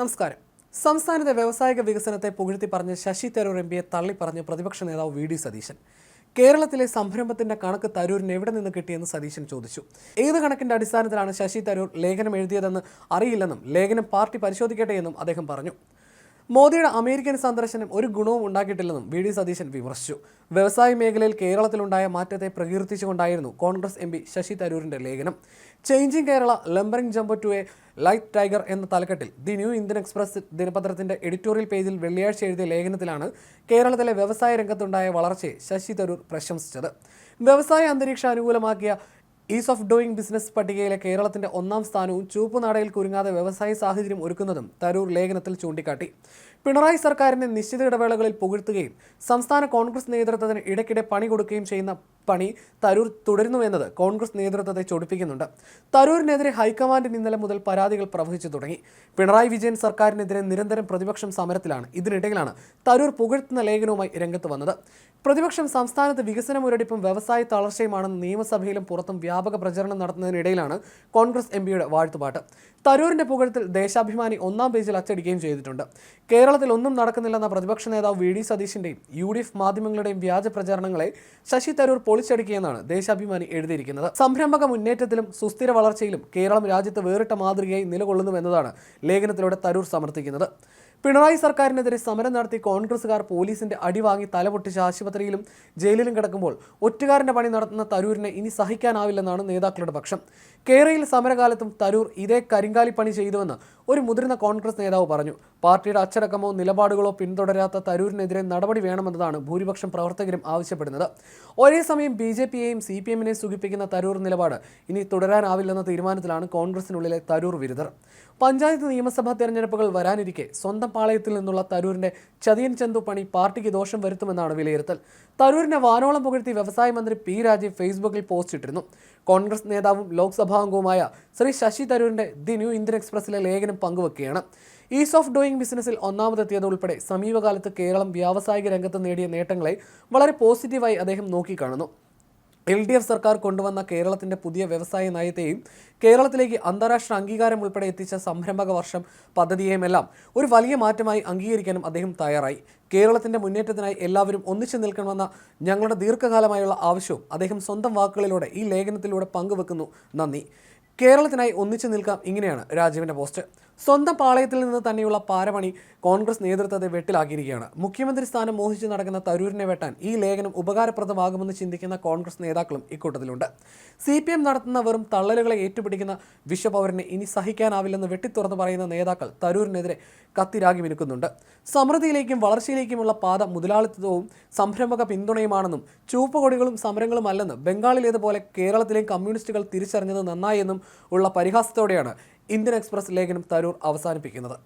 നമസ്കാരം. സംസ്ഥാനത്തെ വ്യവസായിക വികസനത്തെ പുകഴ്ത്തി പറഞ്ഞ് ശശി തരൂർ എംപിയെ തള്ളിപ്പറഞ്ഞ് പ്രതിപക്ഷ നേതാവ് വി ഡി സതീശൻ. കേരളത്തിലെ സംരംഭത്തിന്റെ കണക്ക് തരൂരിന് എവിടെ നിന്ന് കിട്ടിയെന്ന് സതീശൻ ചോദിച്ചു. ഏത് കണക്കിന്റെ അടിസ്ഥാനത്തിലാണ് ശശി തരൂർ ലേഖനം എഴുതിയതെന്ന് അറിയില്ലെന്നും ലേഖനം പാർട്ടി പരിശോധിക്കട്ടെ എന്നും അദ്ദേഹം പറഞ്ഞു. മോദിയുടെ അമേരിക്കൻ സന്ദർശനം ഒരു ഗുണവും ഉണ്ടാക്കിയിട്ടില്ലെന്നും വി ഡി സതീശൻ വിമർശിച്ചു. വ്യവസായ മേഖലയിൽ കേരളത്തിലുണ്ടായ മാറ്റത്തെ പ്രകീർത്തിച്ചുകൊണ്ടായിരുന്നു കോൺഗ്രസ് എം പി ശശി തരൂരിന്റെ ലേഖനം. Changing Kerala lumbering jumbo to a light tiger എന്ന തലക്കെട്ടിൽ ദി ന്യൂ ഇന്ത്യൻ എക്സ്പ്രസ് ദിനപത്രത്തിന്റെ എഡിറ്റോറിയൽ പേജിൽ വെള്ളിയാഴ്ച എഴുതിയ ലേഖനത്തിലാണ് കേരളത്തിലെ വ്യവസായ രംഗത്തുണ്ടായ വളർച്ചയെ ശശി തരൂർ പ്രശംസിച്ചത്. വ്യവസായ അന്തരീക്ഷം അനുകൂലമാക്കിയ ഈസ് ഓഫ് ഡൂയിങ് ബിസിനസ് പട്ടികയിലെ കേരളത്തിന്റെ 1ാം സ്ഥാനവും ചുവപ്പുനാടയിൽ കുരുങ്ങാതെ വ്യവസായ സാഹചര്യം ഒരുക്കുന്നതും തരൂർ ലേഖനത്തിൽ ചൂണ്ടിക്കാട്ടി. പിണറായി സർക്കാരിനെ നിശ്ചിത ഇടവേളകളിൽ പുകഴ്ത്തുകയും സംസ്ഥാന കോൺഗ്രസ് നേതൃത്വത്തിന് ഇടയ്ക്കിടെ പണി കൊടുക്കുകയും ചെയ്യുന്ന പണി തരൂർ തുടരുന്നുവെന്നത് കോൺഗ്രസ് നേതൃത്വത്തെ ചൊടിപ്പിക്കുന്നുണ്ട്. തരൂരിനെതിരെ ഹൈക്കമാൻഡിന് ഇന്നലെ മുതൽ പരാതികൾ പ്രവഹിച്ചു തുടങ്ങി. പിണറായി വിജയൻ സർക്കാരിനെതിരെ നിരന്തരം പ്രതിപക്ഷം സമരത്തിലാണ്. ഇതിനിടയിലാണ് തരൂർ പുകഴ്ത്തുന്ന ലേഖനവുമായി രംഗത്ത് വന്നത്. പ്രതിപക്ഷം സംസ്ഥാനത്ത് വികസന മുരടിപ്പും വ്യവസായ തളർച്ചയുമാണെന്ന് നിയമസഭയിലും പുറത്തും വ്യാപക പ്രചരണം നടത്തുന്നതിനിടയിലാണ് കോൺഗ്രസ് എം പിയുടെ വാഴ്ത്തുപാട്ട്. തരൂരിന്റെ പുകഴ്ത്തിൽ ദേശാഭിമാനി 1ാം പേജിൽ അച്ചടിക്കുകയും ചെയ്തിട്ടുണ്ട്. കേരളത്തിൽ ഒന്നും നടക്കുന്നില്ലെന്ന പ്രതിപക്ഷ നേതാവ് വി ഡി സതീശന്റെയും UDF മാധ്യമങ്ങളുടെയും വ്യാജ പ്രചാരണങ്ങളെ ശശി തരൂർ പൊളിച്ചടുക്കിയെന്നാണ് ദേശാഭിമാനി എഴുതിയിരിക്കുന്നത്. സംരംഭക മുന്നേറ്റത്തിലും സുസ്ഥിര വളർച്ചയിലും കേരളം രാജ്യത്ത് വേറിട്ട മാതൃകയായി നിലകൊള്ളുന്നുവെന്നതാണ് ലേഖനത്തിലൂടെ തരൂർ സമർത്ഥിക്കുന്നത്. പിണറായി സർക്കാരിനെതിരെ സമരം നടത്തി കോൺഗ്രസുകാർ പോലീസിന്റെ അടിവാങ്ങി തലപൊട്ടിച്ച് ആശുപത്രിയിലും ജയിലിലും കിടക്കുമ്പോൾ ഒറ്റുകാരന്റെ പണി നടത്തുന്ന തരൂരിനെ ഇനി സഹിക്കാനാവില്ലെന്നാണ് നേതാക്കളുടെ പക്ഷം. കേരളയിൽ സമരകാലത്തും തരൂർ ഇതേ കരിങ്കാലിപ്പണി ചെയ്തുവെന്ന് ഒരു മുതിർന്ന കോൺഗ്രസ് നേതാവ് പറഞ്ഞു. പാർട്ടിയുടെ അച്ചടക്കമോ നിലപാടുകളോ പിന്തുടരാത്ത തരൂരിനെതിരെ നടപടി വേണമെന്നതാണ് ഭൂരിപക്ഷം പ്രവർത്തകരും ആവശ്യപ്പെടുന്നത്. ഒരേ സമയം BJPയെയും CPMനെയും സുഖിപ്പിക്കുന്ന തരൂർ നിലപാട് ഇനി തുടരാനാവില്ലെന്ന തീരുമാനത്തിലാണ് കോൺഗ്രസിനുള്ളിലെ തരൂർ വിരുദ്ധർ. പഞ്ചായത്ത് നിയമസഭാ തെരഞ്ഞെടുപ്പുകൾ വരാനിരിക്കെ സ്വന്തം പാളയത്തിൽ നിന്നുള്ള തരൂരിന്റെ ചതിയൻ ചന്തു പണി പാർട്ടിക്ക് ദോഷം വരുത്തുമെന്നാണ് വിലയിരുത്തൽ. തരൂരിനെ വാനോളം പുകഴ്ത്തി വ്യവസായ മന്ത്രി P രാജീവ് ഫേസ്ബുക്കിൽ പോസ്റ്റ് ഇട്ടിരുന്നു. കോൺഗ്രസ് നേതാവും ലോക്സഭാംഗവുമായ ശ്രീ ശശി തരൂരിന്റെ ദി ന്യൂ ഇന്ത്യൻ എക്സ്പ്രസിലെ ലേഖനം പങ്കുവെക്കുകയാണ്. ഈസ് ഓഫ് ഡൂയിങ് ബിസിനസ്സിൽ ഒന്നാമതെത്തിയത് ഉൾപ്പെടെ സമീപകാലത്ത് കേരളം വ്യാവസായിക രംഗത്ത് നേടിയ നേട്ടങ്ങളെ വളരെ പോസിറ്റീവായി അദ്ദേഹം നോക്കിക്കാണുന്നു. LDF സർക്കാർ കൊണ്ടുവന്ന കേരളത്തിന്റെ പുതിയ വ്യവസായ നയത്തെയും കേരളത്തിലേക്ക് അന്താരാഷ്ട്ര അംഗീകാരം ഉൾപ്പെടെ എത്തിച്ച സംരംഭക വർഷം പദ്ധതിയെയുമെല്ലാം ഒരു വലിയ മാറ്റമായി അംഗീകരിക്കാനും അദ്ദേഹം തയ്യാറായി. കേരളത്തിന്റെ മുന്നേറ്റത്തിനായി എല്ലാവരും ഒന്നിച്ചു നിൽക്കണമെന്ന ഞങ്ങളുടെ ദീർഘകാലമായുള്ള ആവശ്യവും അദ്ദേഹം സ്വന്തം വാക്കുകളിലൂടെ ഈ ലേഖനത്തിലൂടെ പങ്കുവെക്കുന്നു. നന്ദി. കേരളത്തിനായി ഒന്നിച്ചു നിൽക്കാം, ഇങ്ങനെയാണ് രാജീവിന്റെ പോസ്റ്റ്. സ്വന്തം പാളയത്തിൽ നിന്ന് തന്നെയുള്ള പാരമണി കോൺഗ്രസ് നേതൃത്വത്തെ വെട്ടിലാക്കിയിരിക്കുകയാണ്. മുഖ്യമന്ത്രി സ്ഥാനം മോഹിച്ച് നടക്കുന്ന തരൂരിനെ വെട്ടാൻ ഈ ലേഖനം ഉപകാരപ്രദമാകുമെന്ന് ചിന്തിക്കുന്ന കോൺഗ്രസ് നേതാക്കളും ഇക്കൂട്ടത്തിലുണ്ട്. CPM നടത്തുന്ന വെറും തള്ളലുകളെ ഏറ്റുപിടിക്കുന്ന വിശ്വപൗരനെ ഇനി സഹിക്കാനാവില്ലെന്ന് വെട്ടിത്തുറന്ന് പറയുന്ന നേതാക്കൾ തരൂരിനെതിരെ കത്തിരാഗി മിനുക്കുന്നുണ്ട്. സമൃദ്ധിയിലേക്കും വളർച്ചയിലേക്കുമുള്ള പാത മുതലാളിത്തവും സംരംഭക പിന്തുണയുമാണെന്നും ചുവപ്പുകൊടികളും സമരങ്ങളും അല്ലെന്ന് ബംഗാളിലേതുപോലെ കേരളത്തിലെയും കമ്മ്യൂണിസ്റ്റുകൾ തിരിച്ചറിഞ്ഞത് നന്നായെന്നും ഉള്ള പരിഹാസത്തോടെയാണ് ഇന്ത്യൻ എക്സ്പ്രസ് ലേഖനം തരൂർ അവസാനിപ്പിക്കുന്നത്.